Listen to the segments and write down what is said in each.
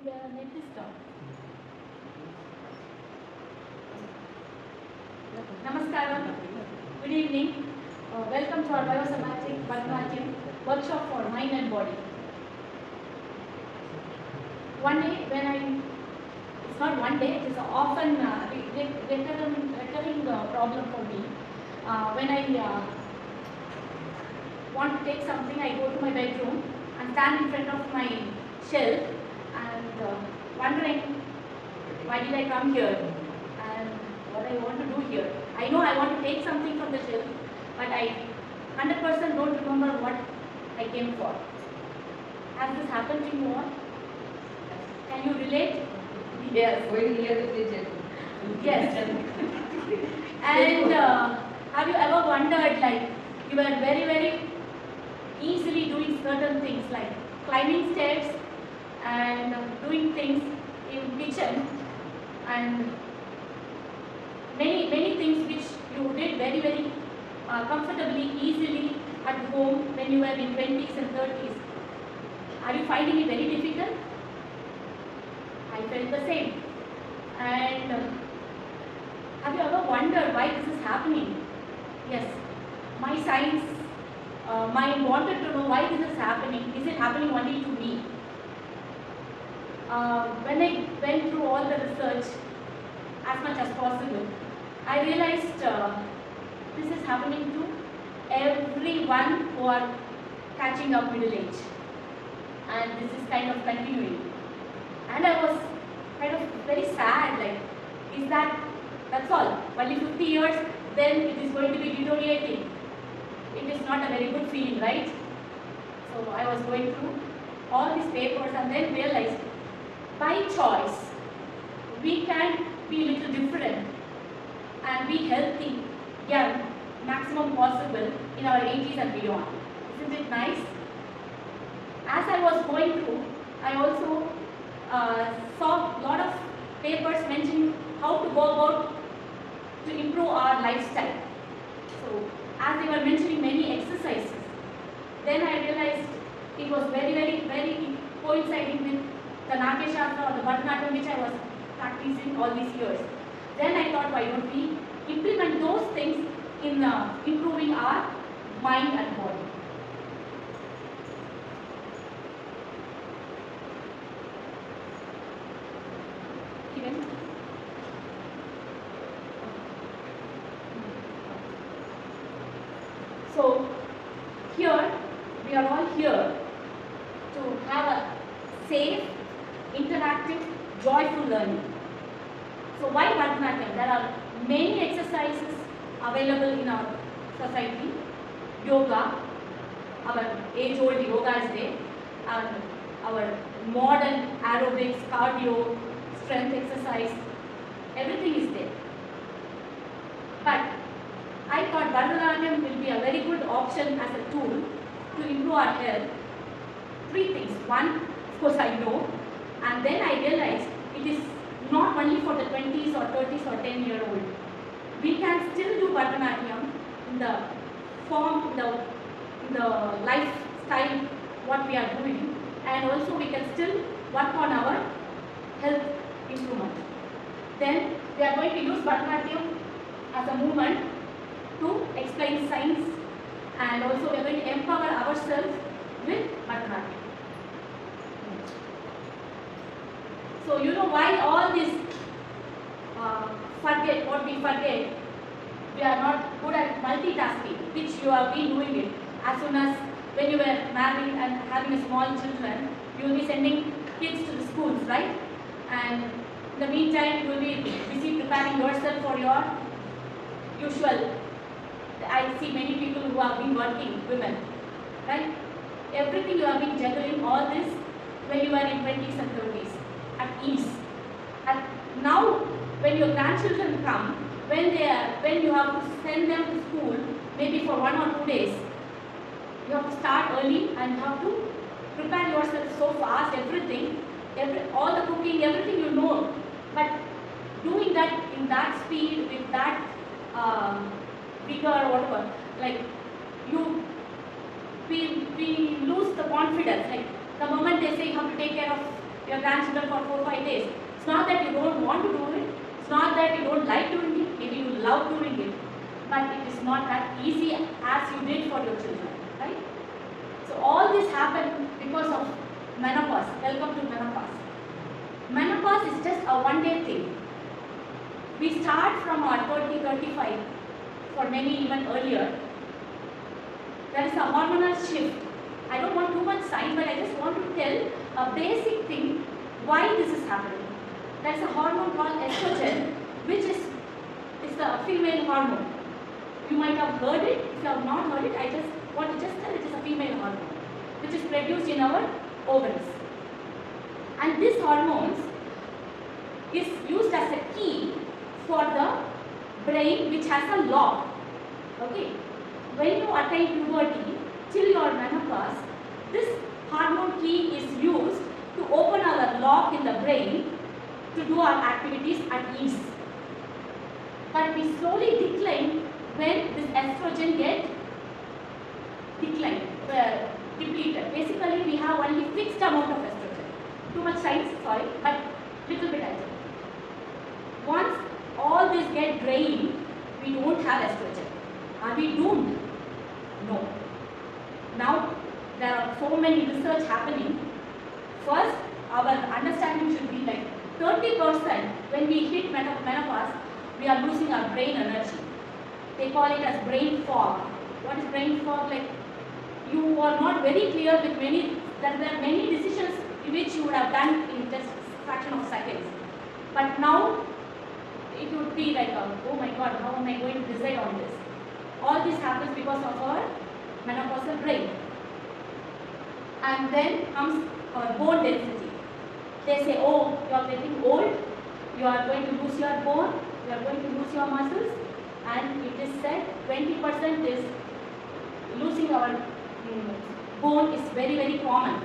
Yeah, let this stop. Namaskaram. Good evening. Welcome to our Bio-Somatic Bharatanatyam workshop for mind and body. One day when it's not one day, it is often recurring problem for me. When I want to take something, I go to my bedroom and stand in front of my shelf and wondering why did I come here and what I want to do here. I know I want to take something from the shelf, but I 100% don't remember what I came for. Has this happened to you all? Can you relate? Yes. Going near the fridge. Yes. And have you ever wondered, like, you were very easily doing certain things like climbing stairs and doing things in kitchen and many things which you did very comfortably, easily at home when you were in 20s and 30s. Are you finding it very difficult? I felt the same. And have you ever wondered why this is happening? Yes, my science mind wanted to know why this is happening. Is it happening only to me? When I went through all the research as much as possible, I realized this is happening to everyone who are catching up middle age. And this is kind of continuing. And I was kind of very sad, like, is that's all? Only 50 years, then it is going to be deteriorating. It is not a very good feeling, right? So I was going through all these papers and then realized, by choice, we can be a little different and be healthy, young, maximum possible in our 80s and beyond. Isn't it nice? As I was going through, I also saw a lot of papers mentioning how to go about to improve our lifestyle. So, as they were mentioning many exercises, then I realized it was very coinciding with the Natya Shastra or the Bharatanatyam which I was practicing all these years. Then I thought, why don't we implement those things in improving our mind and body. Even so, here we are all here to have a safe, interactive, joyful learning. So why Bharatanatyam? There are many exercises available in our society. Yoga, our age-old yoga is there, and our modern aerobics, cardio, strength exercise, everything is there. But I thought Bharatanatyam will be a very good option as a tool to improve our health. Three things. One, of course I know, and then I realized it is not only for the 20s or 30s or 10-year-old. We can still do Bharatanatyam in the form, in the lifestyle what we are doing, and also we can still work on our health improvement. Then we are going to use Bharatanatyam as a movement to explain science, and also we are going to empower ourselves with Bharatanatyam. So you know why all this forget what we forget? We are not good at multitasking, which you have been doing it. As soon as when you were married and having a small children, you will be sending kids to the schools, right? And in the meantime, you will be busy preparing yourself for your usual. I see many people who have been working, women, right? Everything you have been juggling, all this when you were in 20s and 30s, at ease. And now, when your grandchildren come, when you have to send them to school, maybe for 1 or 2 days, you have to start early and you have to prepare yourself so fast, all the cooking, everything you know. But doing that in that speed, with that vigor or whatever, like we lose the confidence. Like the moment they say you have to take care of your grandchildren for 4-5 days. It's not that you don't want to do it. It's not that you don't like doing it. Maybe you love doing it. But it is not that easy as you did for your children, right? So all this happened because of menopause. Welcome to menopause. Menopause is just a one-day thing. We start from our 30, 35, for many even earlier. There is a hormonal shift. I don't want too much science, but I just want to tell a basic thing why this is happening. There is a hormone called estrogen, which is the female hormone. You might have heard it. If you have not heard it, I just want to tell it is a female hormone, which is produced in our ovaries. And this hormone is used as a key for the brain, which has a lock. Okay. When you attain puberty till your menopause, this hormone key is used to open our lock in the brain to do our activities at ease. But we slowly decline when this estrogen gets depleted. Basically, we have only fixed amount of estrogen. Too much science, sorry, but little bit I think. Once all this get drained, we don't have estrogen. Are we doomed? No. Now, there are so many research happening. First, our understanding should be like 30% when we hit menopause, we are losing our brain energy. They call it as brain fog. What is brain fog? Like, you are not very clear with there are many decisions which you would have done in just a fraction of seconds. But now, it would be like, oh my God, how am I going to decide on this? All this happens because of our menopausal brain. And then comes our bone density. They say, oh, you are getting old, you are going to lose your bone, you are going to lose your muscles, and it is said 20% is losing our bone is very, very common.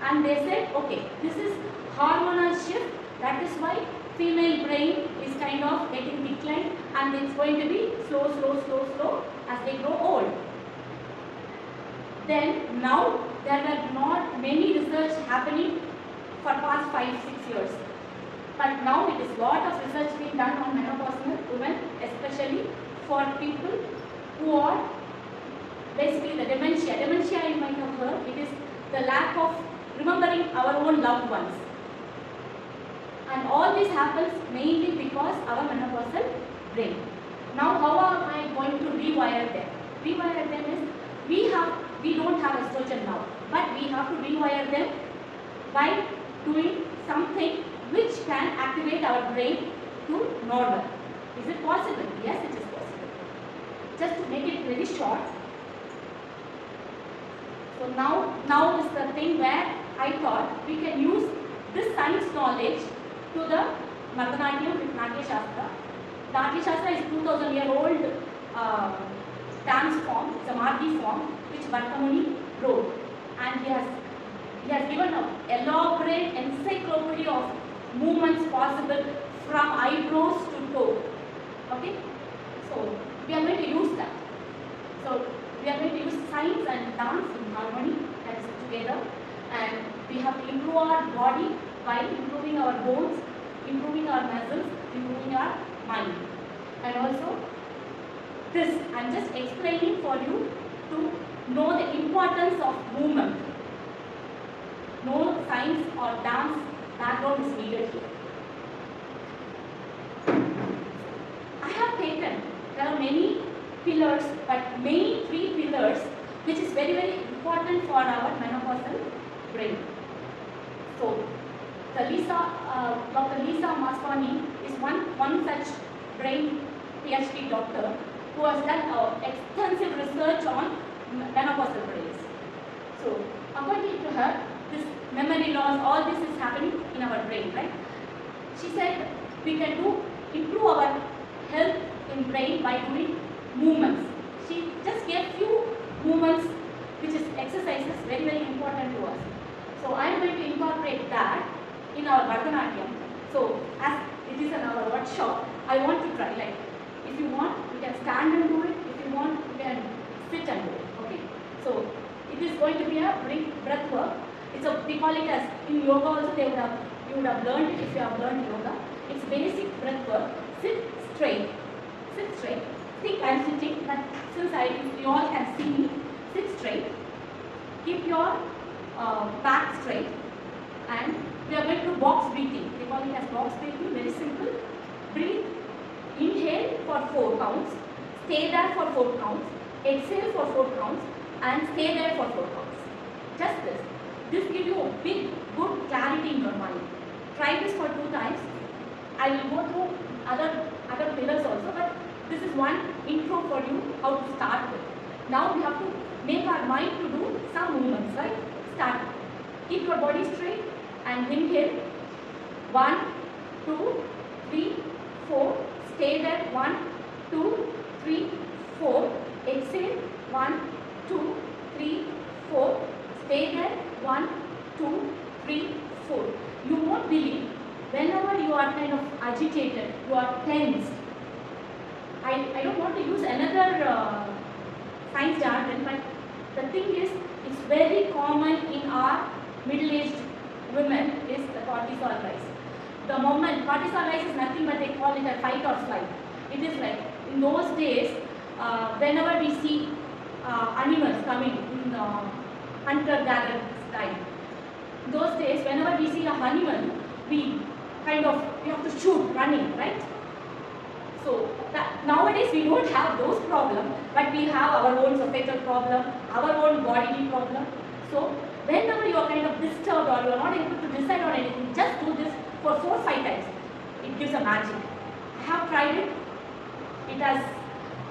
And they said, okay, this is hormonal shift, that is why female brain is kind of getting declined, and it's going to be slow as they grow old. Then now there are not many research happening for past 5-6 years. But now it is lot of research being done on menopausal women, especially for people who are basically the dementia. Dementia, you might have heard, it is the lack of remembering our own loved ones. And all this happens mainly because our menopausal brain. Now how am I going to rewire them? Rewire them is, we don't have estrogen now, but we have to rewire them by doing something which can activate our brain to normal. Is it possible? Yes, it is possible. Just to make it very short. So now is the thing where I thought we can use this science knowledge to the Bharatanatyam with Natya Shastra. Natya Shastra is 2000-year-old dance form. It's a Mardi form which Bharatanatyam wrote, and he has given an elaborate encyclopedia of movements possible from eyebrows to toe. Okay, so we are going to use that. So we are going to use science and dance in harmony, that is together, and we have to improve our body by improving our bones, improving our muscles, improving our mind. And also this, I am just explaining for you to know the importance of movement. No science or dance background is needed here. I have taken, there are many pillars, but main 3 pillars which is very, very important for our menopausal brain. So, Dr. Lisa Masconi is one such brain PhD doctor who has done extensive research on menopausal brains. So, according to her, this memory loss, all this is happening in our brain, right? She said we can improve our health in brain by doing movements. She just gave few movements, which is exercises, very, very important to us. So I am going to incorporate that in our Bharatanatyam. So as it is in our workshop, I want to try, like, if you want, you can stand and do it. If you want, you can sit and do it. Okay. So it is going to be a breath work. It's a, we call it as, in yoga also you would have learned it if you have learned yoga. It's basic breath work. Sit straight. Sit straight. Think I'm sitting, but since you all can see me, sit straight. Keep your back straight. And we are going to do box breathing. They call it as box breathing. Very simple. Breathe. Inhale for 4 counts. Stay there for 4 counts. Exhale for 4 counts. And stay there for 4 counts. Just this. This gives you a big, good clarity in your mind. Try this for 2 times. I will go through other pillars also, but this is one intro for you how to start with. Now we have to make our mind to do some movements, right? Start. Keep your body straight and inhale. 1, 2, 3, 4. Stay there. 1, 2, 3, 4. Exhale. 1, 2, 3, 4. Stay there. 1, 2, 3, 4. You won't believe, whenever you are kind of agitated, you are tense. I don't want to use another science jargon, but the thing is, it's very common in our middle-aged women is the cortisol rise. The moment cortisol rise is nothing but they call it a fight or flight. It is like in those days, whenever we see animals coming in hunter-gatherer time. Those days, whenever we see a animal, we have to shoot running, right? So nowadays we don't have those problems, but we have our own societal problem, our own bodily problem. So whenever you are kind of disturbed or you are not able to decide on anything, just do this for 4 or 5 times. It gives a magic. I have tried it. It has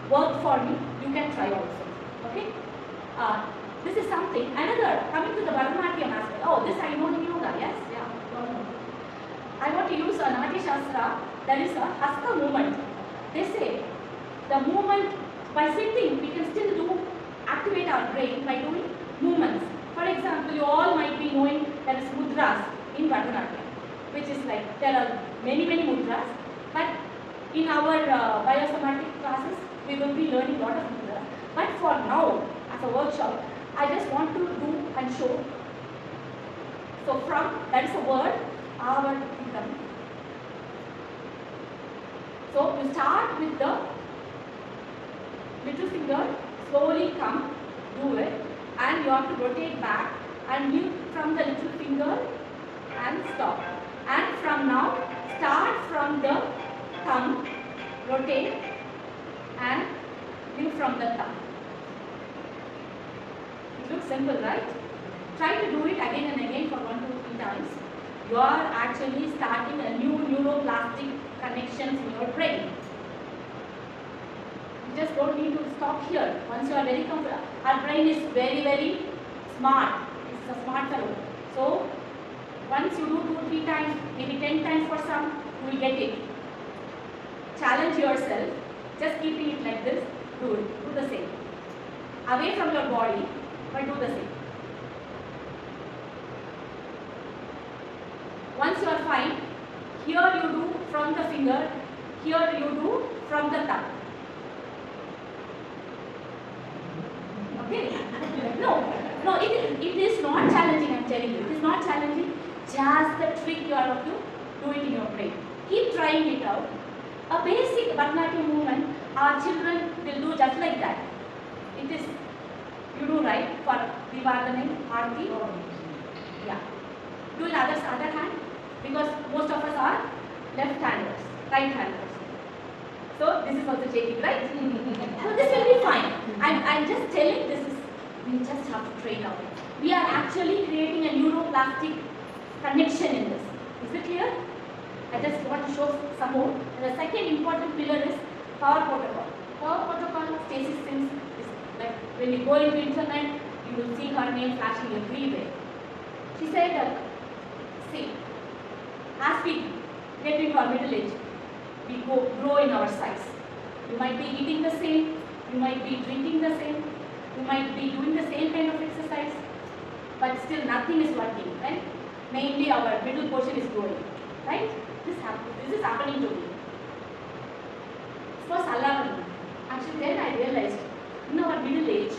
worked for me. You can try also. Okay? This is something. Another, coming to the Bharatanatyam aspect. Oh, this I know in yoga. Yes, yeah. I want to use a Natya Shastra. There is a hasta movement. They say the movement, by sitting, we can still activate our brain by doing movements. For example, you all might be knowing there is mudras in Bharatanatyam, which is like, there are many mudras, but in our Bio-Somatic classes, we will be learning a lot of mudras. But for now, as a workshop, I just want to do and show. So from, that is a word, our income. So you start with the little finger, slowly come, do it, and you have to rotate back and move from the little finger and stop. And from now, start from the thumb, rotate and move from the thumb. It looks simple, right? Try to do it again and again for 1 to 3 times. You are actually starting a new neuroplastic connections in your brain. You just don't need to stop here. Once you are very comfortable, our brain is very smart. It's a smart fellow. So once you do 2 or 3 times, maybe 10 times for some, you will get it. Challenge yourself. Just keeping it like this. Do it. Do the same. Away from your body, but do the same. Once you are fine, here you do from the finger, here you do from the thumb. Okay? No, it is not challenging, I am telling you. It is not challenging. Just the trick you have to do it in your brain. Keep trying it out. A basic Bharatanatyam movement, our children will do just like that. It is, you do right for Vivardhanam, Aarti. Yeah. Do it other hand, because most of us are left-handers, right-handers. So this is also changing, right? So this will be fine. I'm just telling this is, we just have to train out. We are actually creating a neuroplastic connection in this. Is it clear? I just want to show some more. And the second important pillar is power protocol. Power protocol, Stacy Sims, is like when you go into internet, you will see her name flashing everywhere. She said, see, as we get into our middle age, we grow in our size. You might be eating the same, you might be drinking the same, you might be doing the same kind of exercise, but still nothing is working, right? Mainly our middle portion is growing, right? This is happening to me. It was alarming. Actually, then I realized in our middle age,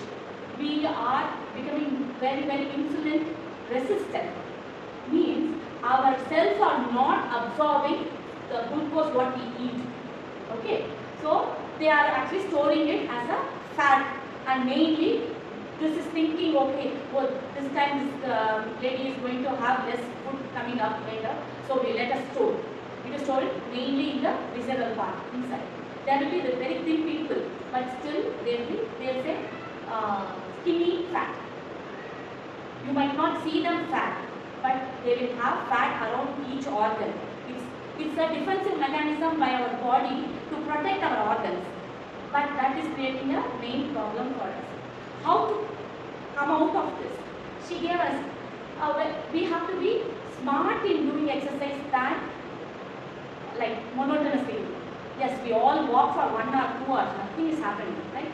we are becoming very insolent resistant. Means our cells are not absorbing the glucose what we eat. Okay, so they are actually storing it as a fat, and mainly this is thinking, okay, well, this time this lady is going to have less food coming up later, so we let us store. It is stored mainly in the visceral part inside. There will be the very thin people, but still they'll say skinny fat. You might not see them fat, but they will have fat around each organ. It's a defensive mechanism by our body to protect our organs, but that is creating a main problem for us. How to come out of this? She gave us, we have to be smart in doing exercise than like monotonously. Yes, we all walk for 1 hour, 2 hours, nothing is happening, right?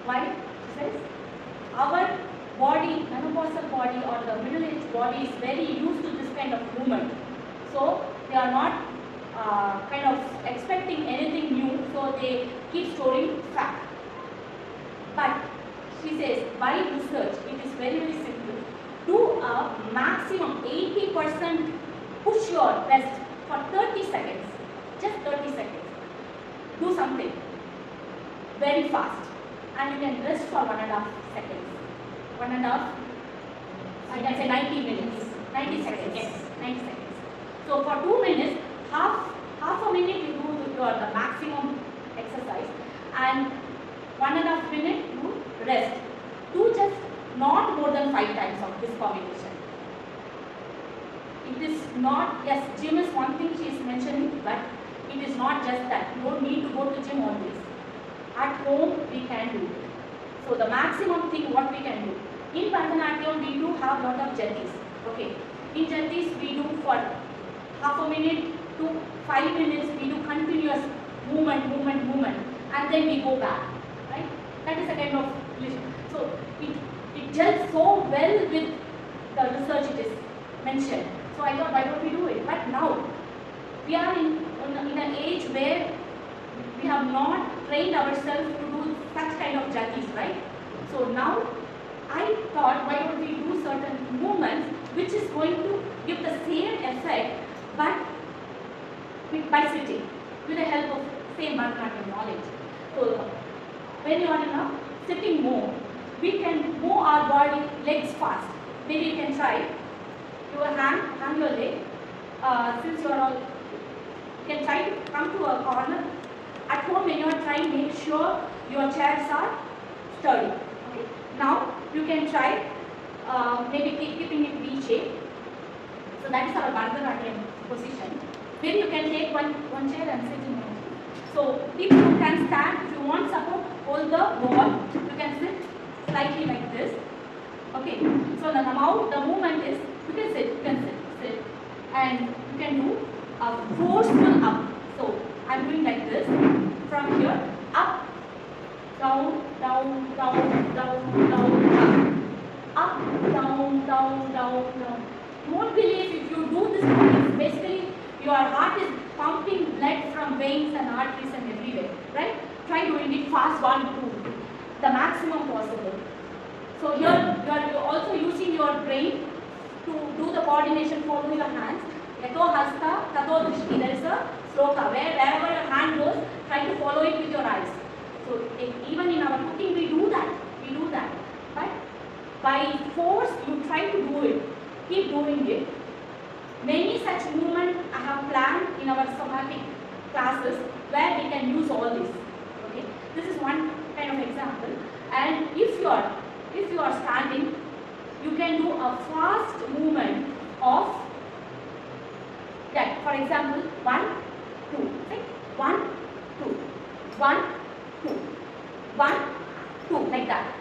Why? She says, our body, menopausal body or the middle-aged body is very used to this kind of movement. So they are not kind of expecting anything new, so they keep storing fat. But she says, by research, it is very, very simple. Do a maximum 80% push your chest for 30 seconds. Just 30 seconds. Do something very fast. And you can rest for 1.5 seconds. 1.5, I can say 90 minutes. 90 seconds. Yes, 90 seconds. So for 2 minutes, half a minute you do the maximum exercise, and 1.5 minute you rest. Do just not more than 5 times of this combination. It is not, yes, gym is one thing she is mentioning, but it is not just that. You don't need to go to gym always. At home we can do it. So the maximum thing what we can do. In Bharatanatyam we do have lot of jatis. Okay. In jatis we do for half a minute to 5 minutes we do continuous movement, and then we go back. Right? That is a kind of relation. So it gels so well with the research it is mentioned. So I thought, why don't we do it? But now we are in an age where we have not trained ourselves to do such kind of jatis, right? So now I thought, why don't we do certain movements which is going to give the same effect, but by sitting, with the help of same Bharatanatyam knowledge. So when you are in a sitting mode, we can move our body legs fast. Maybe you can try. Your hang your leg. Since you are all, you can try to come to a corner. At home, when you are trying, make sure your chairs are sturdy. Okay. Now you can try maybe keeping it V shape. So that is our Bharatanatyam position. Maybe you can take one chair and sit in it. So if you can stand, if you want support, hold the wall. You can sit slightly like this. Okay. So the movement is, you can sit, and you can do a forceful up. So I am doing like this, from here, up, down, down, down, down, down, up, down, down, down, down. You won't believe if you do this movement, basically your heart is pumping blood from veins and arteries and everywhere, right? Try doing it fast, 1, 2, the maximum possible. So here you are also using your brain to do the coordination, follow your hands. Yato hasta, tato drishti. There is a sloka. Wherever your hand goes, try to follow it with your eyes. So even in our cooking, we do that. But by force, you try to do it. Keep doing it. Many such movements I have planned in our somatic classes where we can use all this. Okay, this is one kind of example. And if you are standing, you can do a fast movement of that. For example, 1, 2. Right? 1, 2, 1, 2, 1, 2, like that.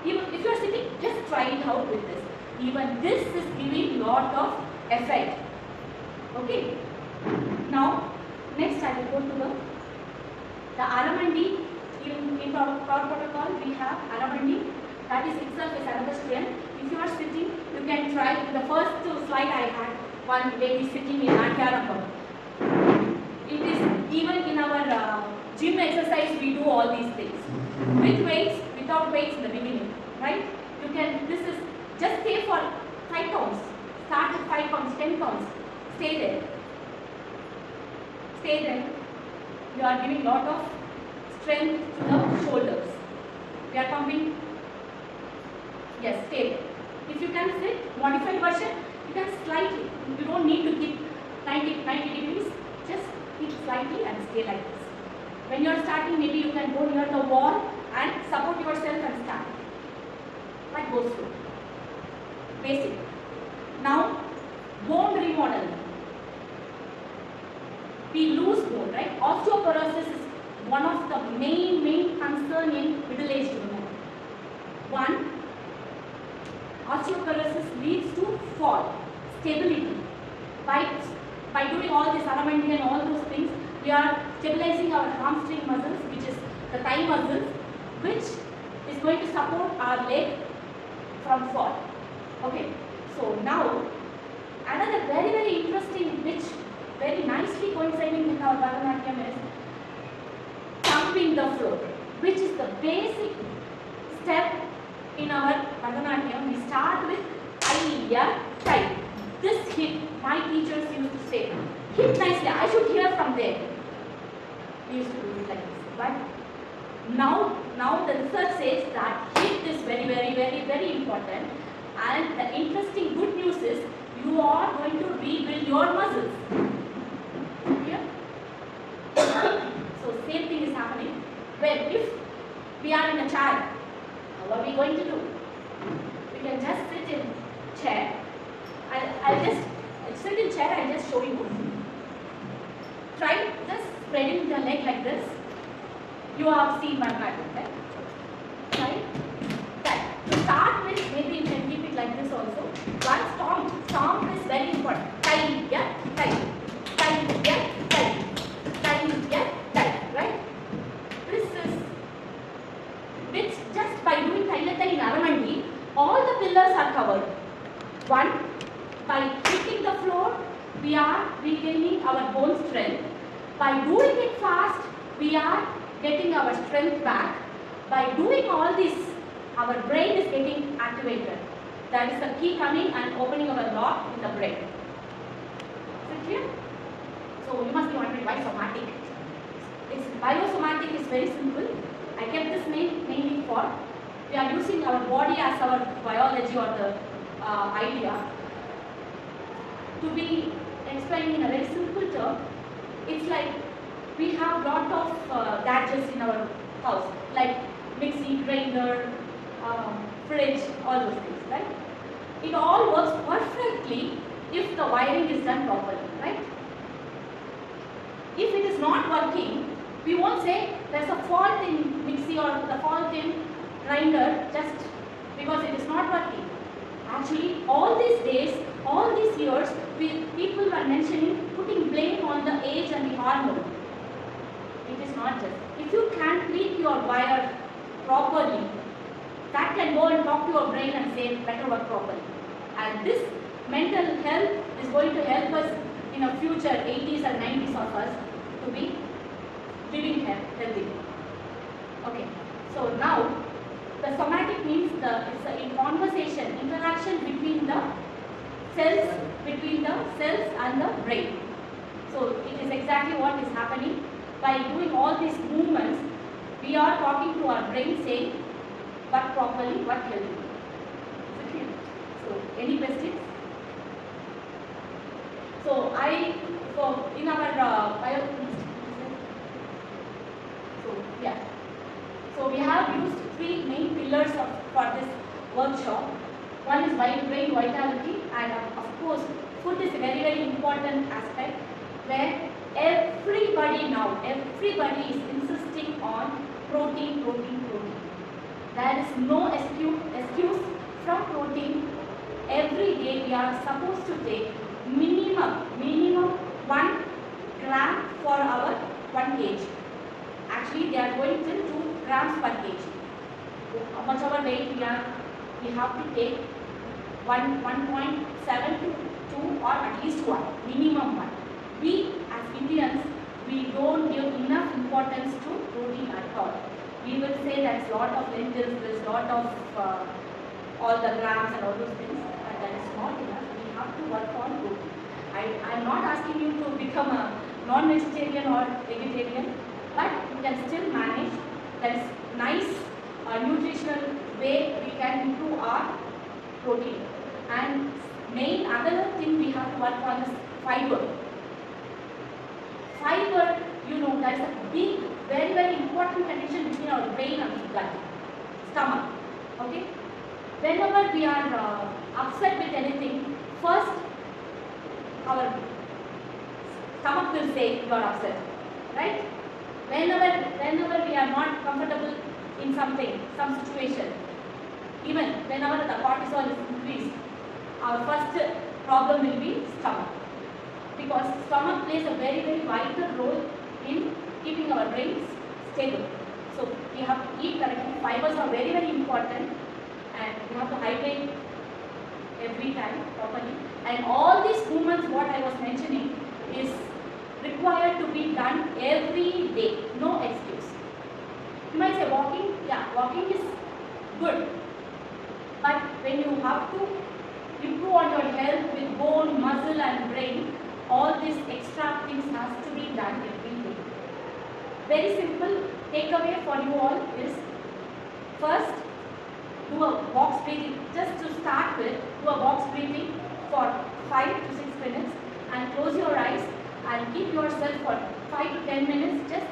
Even if you are sitting, just try it out with this. Even this is giving lot of effect. Okay. Now, next I will go to the Aramandi. In our protocol, we have Aramandi. That is itself is another strength. If you are sitting, you can try. The first slide I had, one lady sitting in Natyaramam. It is even in our gym exercise, we do all these things. With weights, without weights in the beginning, right? You can, this is, just stay for 5 counts. Start with 5 counts, 10 counts. Stay there. Stay there. You are giving lot of strength to the shoulders. We are pumping. Yes, stay there. If you can sit, modified version, you can slightly. You don't need to keep 90 degrees. Just keep slightly and stay like this. When you are starting, maybe you can go near the wall and support yourself and start. That goes through. Basic. Now, bone remodeling. We lose bone, right? Osteoporosis is one of the main concern in middle-aged women. One, osteoporosis leads to fall, stability. By doing all this alignment and all those things, we are stabilizing our hamstring muscles, which is the thigh muscles, which is going to support our leg from fall. Okay, so now another very interesting, which very nicely coinciding with our Bharatanatyam is thumping the floor, which is the basic step in our Bharatanatyam. We start with Aiya tight. This hit, my teachers used to say, hit nicely, I should hear from there. We used to do it like this. But now the research says that hit is very important. And the interesting good news is you are going to rebuild your muscles. Here. So same thing is happening. Well, if we are in a chair, what are we going to do? We can just sit in chair. I'll just sit in chair and just show you. Try just spreading the leg like this. You have seen my pattern, right? Right? That. To start with, maybe you can keep it like this also. One stomp. Stomp is very important. Tight, yeah, tight. Tight, yeah, tight. Tight, yeah, tight. Right? This is, which just by doing Tailata in Aramandi, all the pillars are covered. One, by hitting the floor, we are regaining our bone strength. By doing it fast, we are getting our strength back. By doing all this, our brain is getting activated. That is the key coming and opening our lock in the brain. Is it clear? So you must be wondering why somatic. It's Bio-Somatic is very simple. I kept this name mainly for we are using our body as our biology or the idea. To be explained in a very simple term, it's like we have lot of gadgets in our house, like mixie, grinder, fridge, all those things, right? It all works perfectly if the wiring is done properly, right? If it is not working, we won't say there's a fault in mixie or the fault in grinder just because it is not working. Actually, all these days, all these years, people were mentioning putting blame on the age and the hormone. It is not just. If you can tweak your wire properly, that can go and talk to your brain and say better work properly. And this mental health is going to help us in a future 80s and 90s of us to be living healthy. Okay, so now the somatic means it's a conversation, interaction between the cells and the brain. So it is exactly what is happening. By doing all these movements, we are talking to our brain saying, work properly, work healthy. Okay. So any questions? So in our So we have used 3 main pillars for this workshop. One is brain vitality, and of course food is a very important aspect where everybody is insisting on protein. There is no excuse from protein. Every day we are supposed to take minimum 1 gram for our 1 kg. Actually, they are going till 2 grams per kg. How much our weight we have to take 1.7 to 2 or at least 1, minimum 1. We as Indians, we don't give enough importance to protein at all. We will say there's a lot of lentils, there's a lot of all the grams and all those things. that is not enough. We have to work on protein. I am not asking you to become a non-vegetarian or vegetarian, but you can still manage. That is nice nutritional way we can improve our protein. And main other thing we have to work on is fiber. Fiber, you know, that is a big, very, very important connection between our brain and gut, stomach. Okay? Whenever we are upset with anything, first our stomach will say you are upset, right? Whenever we are not comfortable in something, some situation, even whenever the cortisol is increased, our first problem will be stomach. Because stomach plays a very, very vital role in keeping our brains stable. So we have to eat correctly. Fibers are very, very important, and we have to hydrate every time properly. And all these movements, what I was mentioning, is required to be done every day. No excuse. You might say walking. Yeah, walking is good. But when you have to improve on your health with bone, muscle and brain, all these extra things has to be done every day. Very simple takeaway for you all is, first, do a box breathing. Just to start with, do a box breathing for 5 to 6 minutes and close your eyes and keep yourself for 5 to 10 minutes. Just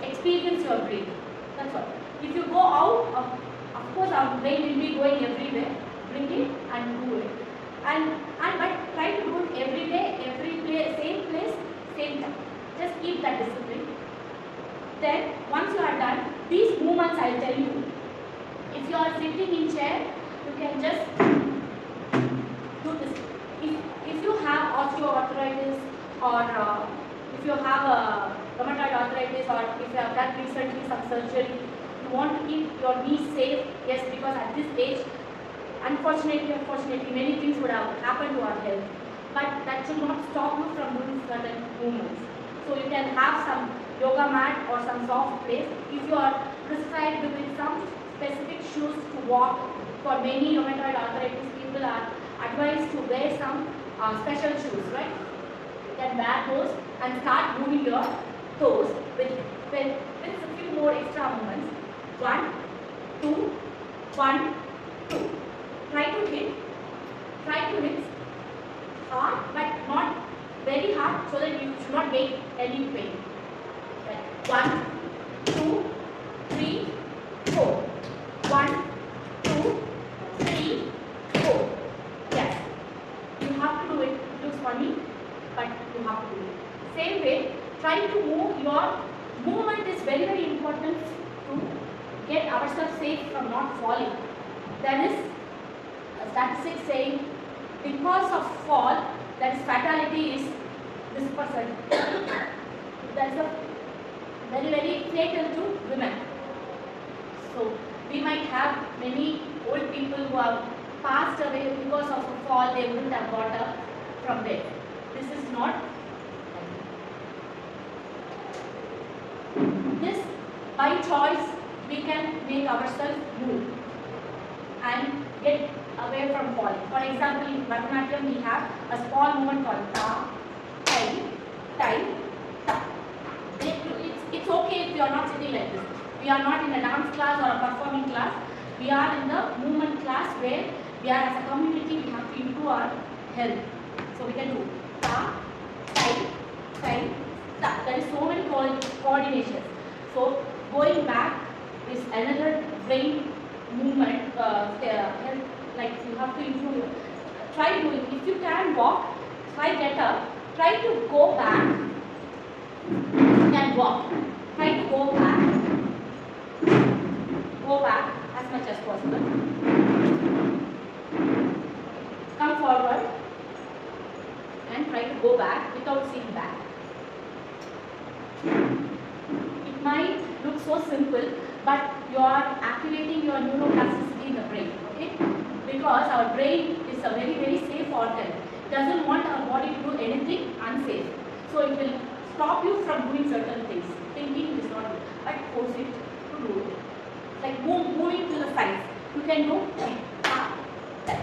experience your breathing. That's all. If you go out, of course our brain will be going everywhere. Bring it and do it. But try to do it every day, every place, same time. Just keep that discipline. Then once you are done, these movements I will tell you. If you are sitting in chair, you can just do this. If you have osteoarthritis, or if you have a rheumatoid arthritis, or if you have done recently some surgery, you want to keep your knees safe. Yes, because at this age, unfortunately, many things would have happened to our health. But that should not stop you from doing certain movements. So you can have some yoga mat or some soft place. If you are prescribed with some specific shoes to walk, for many rheumatoid arthritis people are advised to wear some special shoes, right? You can wear those and start moving your toes with a few more extra movements. 1, 2, 1, 2. Try to hit hard, but not very hard, so that you should not make any pain. Right. 1, 2, 3, 4. 1, 2, 3, 4. Yes. You have to do it. It looks funny, but you have to do it. Same way, try to move. Your movement is very, very important to get ourselves safe from not falling. There is a statistic saying, because of fall, that is fatality is this percent. That's a very, very fatal to women. So we might have many old people who have passed away because of a fall. They wouldn't have got up from there. This is not. This, by choice, we can make ourselves move and get away from falling. For example, in Bharatanatyam we have a small movement called ta, tai, tai, ta. It's okay if you are not sitting like this. We are not in a dance class or a performing class. We are in the movement class where we are, as a community, we have to improve our health. So we can do ta, tai, tai, ta. There is so many coordinations. So going back is another brain movement, like you have to improve it. Try doing, if you can walk, try get up, try to go back. You can walk, try to go back as much as possible. Come forward and try to go back without seeing back. It might look so simple, but you are activating your neuroplasticity in the brain, okay? Because our brain is a very, very safe organ. It doesn't want our body to do anything unsafe. So it will stop you from doing certain things. Thinking is not good, but force it to do it. Like moving to the sides. You can go that,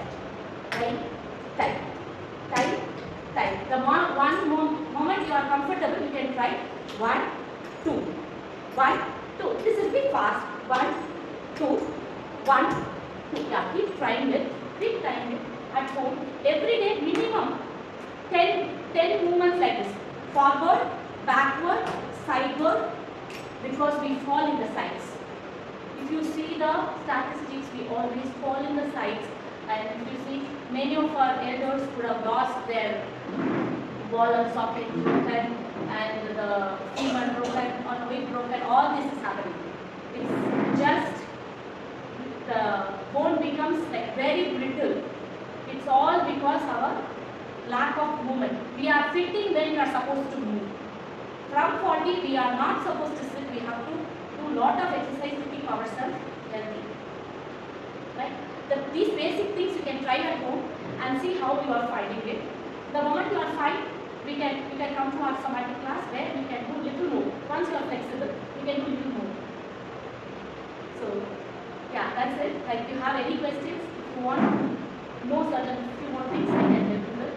tight, tight, tight, tight. The moment you are comfortable, you can try 1, 2, 1, 2. This will be fast. 1, 2, 1, 2. Yeah, keep trying it. Keep trying it at home. Every day, minimum 10 movements like this. Forward, backward, sideward, because we fall in the sides. If you see the statistics, we always fall in the sides. And if you see, many of our elders would have lost their ball and socket broken and the femur broken or hip broken. All this is happening. It's just the bone becomes like very brittle. It's all because our lack of movement. We are sitting when we are supposed to move. From 40, we are not supposed to sit. We have to do a lot of exercise to keep ourselves healthy. Right? These basic things you can try at home and see how you are finding it. The moment you are fine, we can come to our somatic class where we can do little more. Once you are flexible, you can do little more. So, yeah, that's it. Like, if you have any questions, if you want to know certain few more things, I can help you with.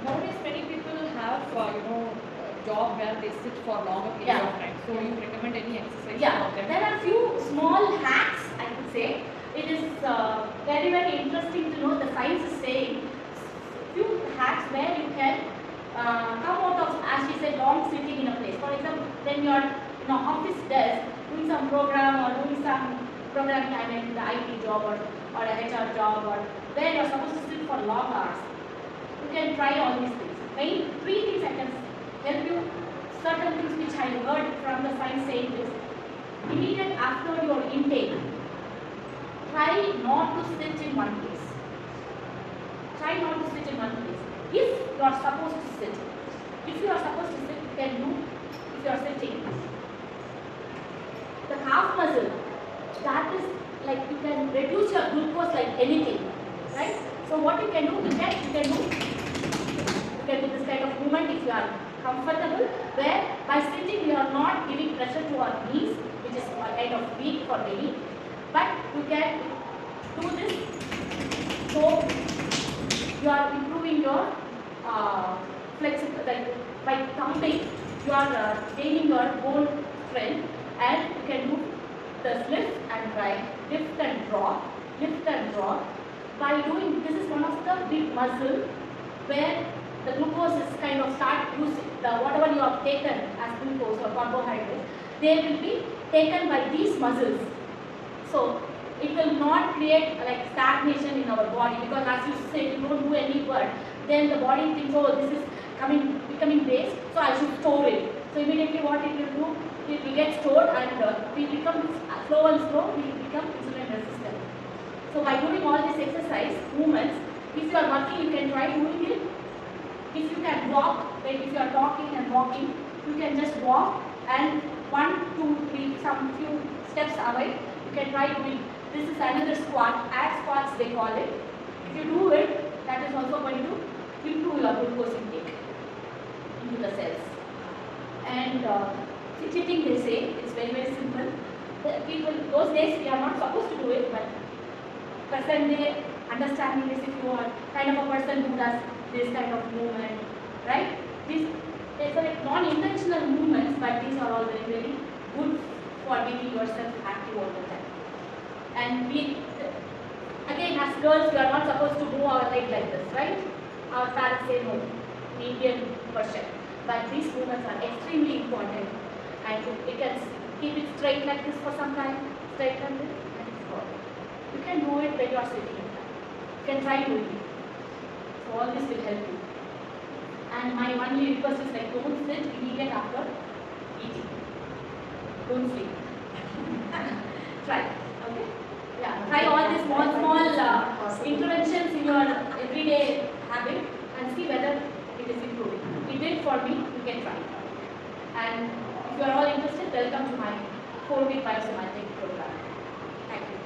Nowadays, many people have, job where they sit for longer periods of time. So, you recommend any exercise? Yeah, there are few small hacks, I would say. It is very, very interesting to know the science is saying few hacks where you can come out of, as she said, long sitting in a place. For example, when you are in an office desk doing some program or doing some programming, I mean the IT job or a HR job, or where you are supposed to sit for long hours, you can try all these things. Main 3 things I can help you. Certain things which I heard from the science saying this. Immediate after your intake, try not to sit in one place. Try not to sit in one place. If you are supposed to sit, if you are supposed to sit, you can do if you are sitting. The calf muscle, that is like you can reduce your glucose like anything, right? So what you can do, you can do this kind of movement if you are comfortable, where by sitting we are not giving pressure to our knees, which is kind of weak for many, but you can do this. So you are improving your flexibility, like by thumping, you are gaining your bone strength, and you can do the lift and drag, lift and drop, lift and drop. By doing this is one of the big muscle where the glucose is kind of start using the whatever you have taken as glucose or carbohydrates, they will be taken by these muscles. So it will not create like stagnation in our body, because as you said, you don't do any work, then the body thinks, oh, this is becoming waste, so I should store it. So immediately what it will do, it will get stored and we become slow and slow, we become insulin resistant. So by doing all these exercise movements, if you are working, you can try doing it. If you can walk, like if you are talking and walking, you can just walk and 1, 2, 3, some few steps away, you can try doing. This is another squat, ab squats they call it. If you do it, that is also going to improve your glucose intake into the cells. And fidgeting, they say, it's very, very simple. The people, those days we are not supposed to do it, but present day understanding is if you are kind of a person who does this kind of movement, right? These are like non-intentional movements, but these are all very, very good for making yourself active all the time. And we, again, as girls, we are not supposed to move our leg like this, right? Our parents say no, Indian version. But these movements are extremely important, and you can keep it straight like this for some time, straight like this, and it's gone. You can do it when you are sitting. You can try doing it. So all this will help you. And my only request is like, don't sit immediate after eating. Don't sleep. Try. Okay? Yeah. Try all these small interventions in your everyday habit and see whether it is improving. It did for me. You can try. And if you are all interested, welcome to my 4-week Bio-Somatic program. Thank you.